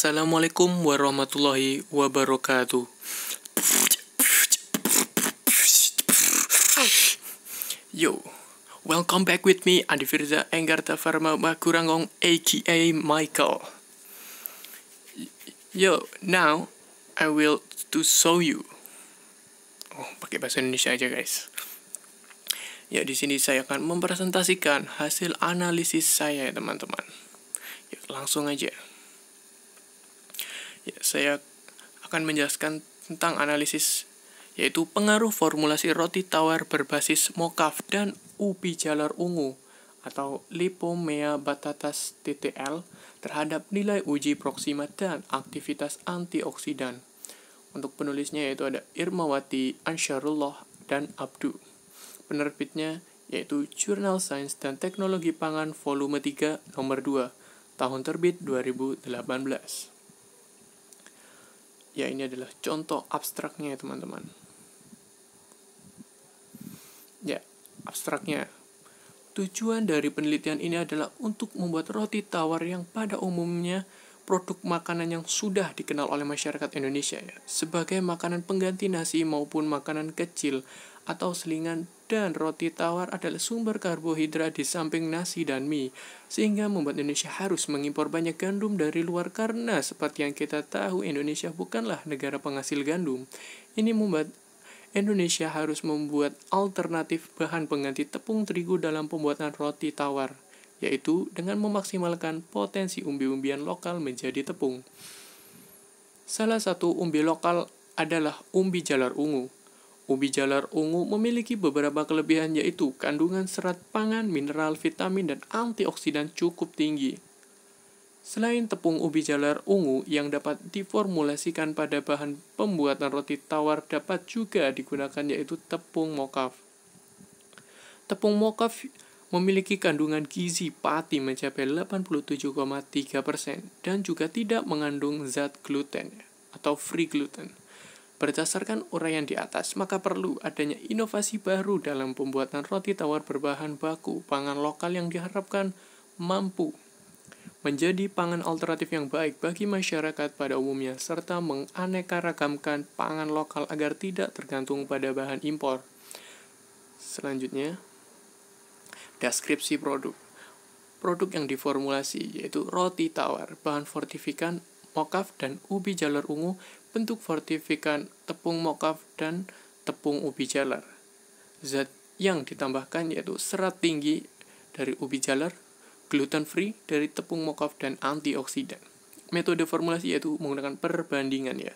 Assalamualaikum warahmatullahi wabarakatuh. Yo, welcome back with me, Andi Firza Enggarta Farma Makurangong, aka Michael. Yo, now I will to show you. Oh, pakai bahasa Indonesia aja guys. Ya, di sini saya akan mempresentasikan hasil analisis saya, teman-teman. Ya, langsung aja. Ya, saya akan menjelaskan tentang analisis, yaitu pengaruh formulasi roti tawar berbasis mocaf dan ubi jalar ungu atau Lipomea batatas TTL terhadap nilai uji proksima dan aktivitas antioksidan. Untuk penulisnya yaitu ada Irmawati Ansyarullah dan Abdu. Penerbitnya yaitu Jurnal Sains dan Teknologi Pangan Volume 3 Nomor 2, tahun terbit 2018. Ya, ini adalah contoh abstraknya ya teman-teman. Ya, abstraknya. Tujuan dari penelitian ini adalah untuk membuat roti tawar yang pada umumnya produk makanan yang sudah dikenal oleh masyarakat Indonesia ya, sebagai makanan pengganti nasi maupun makanan kecil atau selingan, dan roti tawar adalah sumber karbohidrat di samping nasi dan mie, sehingga membuat Indonesia harus mengimpor banyak gandum dari luar karena seperti yang kita tahu Indonesia bukanlah negara penghasil gandum. Ini membuat Indonesia harus membuat alternatif bahan pengganti tepung terigu dalam pembuatan roti tawar, yaitu dengan memaksimalkan potensi umbi-umbian lokal menjadi tepung. Salah satu umbi lokal adalah umbi jalar ungu. Ubi jalar ungu memiliki beberapa kelebihan, yaitu kandungan serat pangan, mineral, vitamin, dan antioksidan cukup tinggi. Selain tepung ubi jalar ungu yang dapat diformulasikan pada bahan pembuatan roti tawar dapat juga digunakan, yaitu tepung mocaf. Tepung mocaf memiliki kandungan gizi pati mencapai 87,3% dan juga tidak mengandung zat gluten atau free gluten. Berdasarkan uraian di atas, maka perlu adanya inovasi baru dalam pembuatan roti tawar berbahan baku pangan lokal yang diharapkan mampu menjadi pangan alternatif yang baik bagi masyarakat pada umumnya, serta menganeka-ragamkan pangan lokal agar tidak tergantung pada bahan impor. Selanjutnya, deskripsi produk. Produk yang diformulasi yaitu roti tawar, bahan fortifikan, mocaf dan ubi jalar ungu, bentuk fortifikan, tepung mocaf dan tepung ubi jalar. Zat yang ditambahkan yaitu serat tinggi dari ubi jalar, gluten free dari tepung mocaf, dan antioksidan. Metode formulasi yaitu menggunakan perbandingan ya.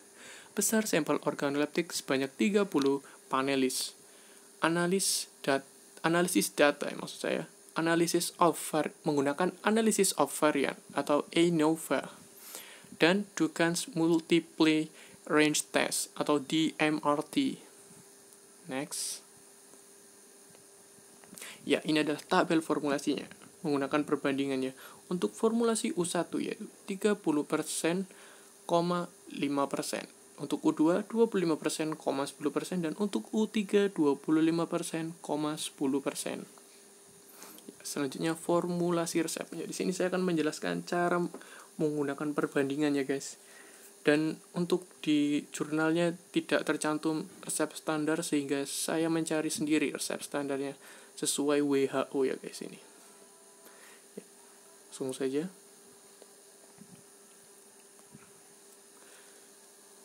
Besar sampel organoleptik sebanyak 30 panelis. Analisis data maksud saya. Menggunakan analisis of variant atau ANOVA dan Dukan's Multiply Range Test atau DMRT. Next. Ya, ini adalah tabel formulasinya menggunakan perbandingannya. Untuk formulasi U1 yaitu 30%,5%. Untuk U2 25%,10%, dan untuk U3 25%,10%. Selanjutnya formulasi resep. Ya, di sini saya akan menjelaskan cara menggunakan perbandingan ya guys. Dan untuk di jurnalnya tidak tercantum resep standar, sehingga saya mencari sendiri resep standarnya sesuai WHO ya guys ini. Ya, langsung saja.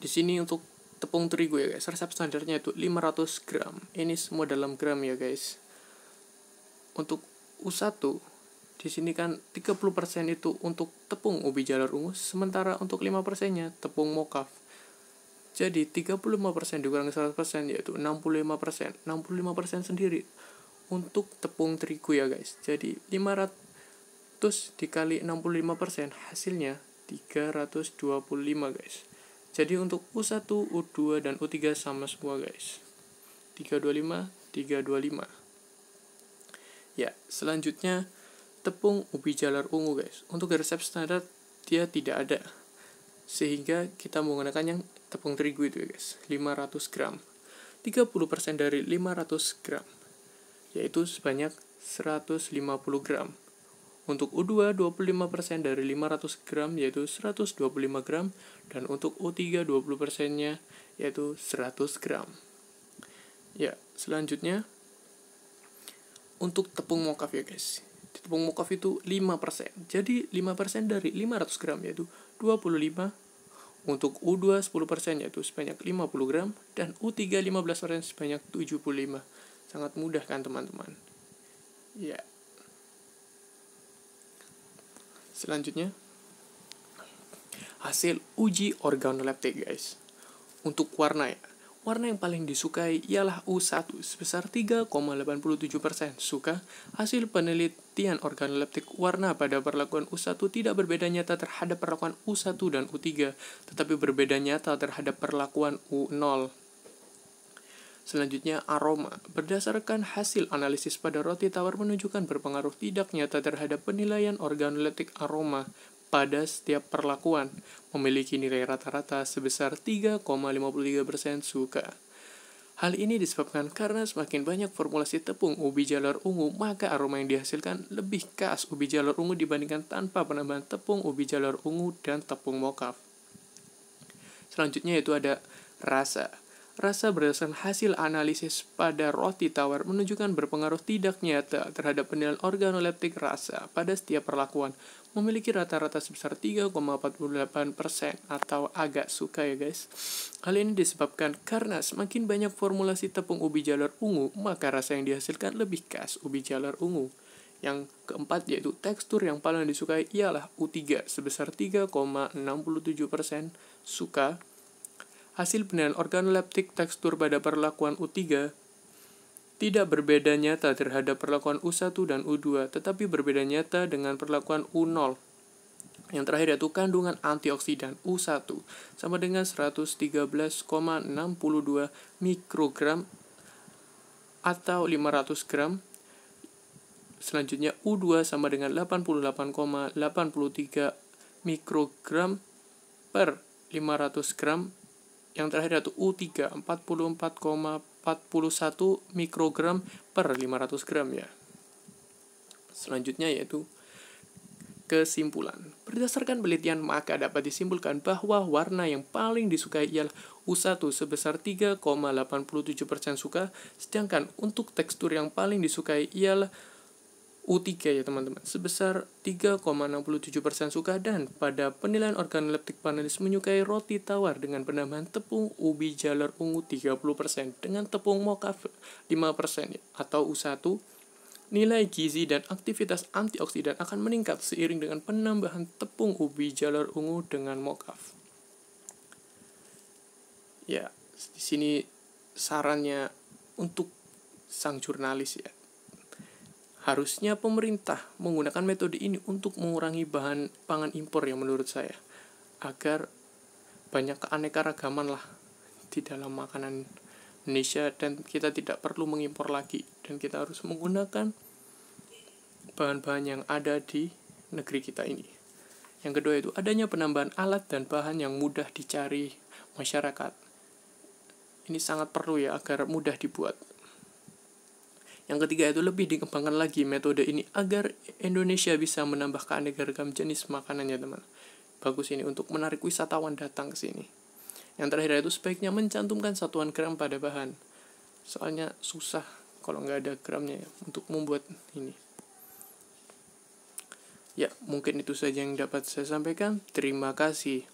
Di sini untuk tepung terigu ya guys, resep standarnya itu 500 gram. Ini semua dalam gram ya guys. Untuk U1 di sini kan 30% itu untuk tepung ubi jalar ungu, sementara untuk 5%-nya tepung mocaf. Jadi 35% dikurangi 100% yaitu 65%. 65% sendiri untuk tepung terigu ya guys. Jadi 500 dikali 65% hasilnya 325 guys. Jadi untuk U1, U2, dan U3 sama semua guys. 325, 325. Ya, selanjutnya tepung ubi jalar ungu guys. Untuk resep standar dia tidak ada, sehingga kita menggunakan yang tepung terigu itu ya guys, 500 gram. 30% dari 500 gram yaitu sebanyak 150 gram. Untuk U2 25% dari 500 gram yaitu 125 gram, dan untuk U3 20%-nya yaitu 100 gram. Ya, selanjutnya untuk tepung mokaf ya guys. Tepung mokaf itu 5%. Jadi 5% dari 500 gram yaitu 25. Untuk U2 10% yaitu sebanyak 50 gram, dan U3 15% sebanyak 75. Sangat mudah kan teman-teman? Ya. Selanjutnya hasil uji organoleptik guys. Untuk warna ya. Warna yang paling disukai ialah U1 sebesar 3,87% suka. Hasil penelitian organoleptik warna pada perlakuan U1 tidak berbeda nyata terhadap perlakuan U1 dan U3, tetapi berbeda nyata terhadap perlakuan U0. Selanjutnya aroma. Berdasarkan hasil analisis pada roti tawar menunjukkan berpengaruh tidak nyata terhadap penilaian organoleptik aroma pada setiap perlakuan, memiliki nilai rata-rata sebesar 3,53% suka. Hal ini disebabkan karena semakin banyak formulasi tepung ubi jalur ungu, maka aroma yang dihasilkan lebih khas ubi jalur ungu dibandingkan tanpa penambahan tepung ubi jalur ungu dan tepung mokaf. Selanjutnya yaitu ada rasa. Rasa berdasarkan hasil analisis pada roti tawar menunjukkan berpengaruh tidak nyata terhadap penilaian organoleptik rasa pada setiap perlakuan, memiliki rata-rata sebesar 3,48% atau agak suka ya guys. Hal ini disebabkan karena semakin banyak formulasi tepung ubi jalur ungu, maka rasa yang dihasilkan lebih khas ubi jalur ungu. Yang keempat yaitu tekstur yang paling disukai ialah U3 sebesar 3,67% suka. Hasil penilaian organoleptik tekstur pada perlakuan U3 tidak berbeda nyata terhadap perlakuan U1 dan U2, tetapi berbeda nyata dengan perlakuan U0. Yang terakhir yaitu kandungan antioksidan U1 sama dengan 113,62 mikrogram atau 500 gram. Selanjutnya U2 sama dengan 88,83 mikrogram per 500 gram. Yang terakhir yaitu U3 44,41 mikrogram per 500 gram ya. Selanjutnya yaitu kesimpulan. Berdasarkan penelitian maka dapat disimpulkan bahwa warna yang paling disukai ialah U1 sebesar 3,87% suka, sedangkan untuk tekstur yang paling disukai ialah U3 ya teman-teman, sebesar 3,67% suka, dan pada penilaian organoleptik panelis menyukai roti tawar dengan penambahan tepung ubi jalur ungu 30% dengan tepung mokaf 5% atau U1. Nilai gizi dan aktivitas antioksidan akan meningkat seiring dengan penambahan tepung ubi jalur ungu dengan mokaf. Ya, di sini sarannya untuk sang jurnalis ya. Harusnya pemerintah menggunakan metode ini untuk mengurangi bahan pangan impor yang menurut saya, agar banyak keanekaragaman lah di dalam makanan Indonesia dan kita tidak perlu mengimpor lagi, dan kita harus menggunakan bahan-bahan yang ada di negeri kita ini. Yang kedua itu adanya penambahan alat dan bahan yang mudah dicari masyarakat. Ini sangat perlu ya agar mudah dibuat. Yang ketiga itu lebih dikembangkan lagi metode ini agar Indonesia bisa menambah keanekaragaman jenis makanannya teman. Bagus ini untuk menarik wisatawan datang ke sini. Yang terakhir itu sebaiknya mencantumkan satuan gram pada bahan. Soalnya susah kalau nggak ada gramnya ya untuk membuat ini. Ya, mungkin itu saja yang dapat saya sampaikan. Terima kasih.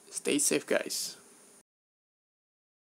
Stay safe guys.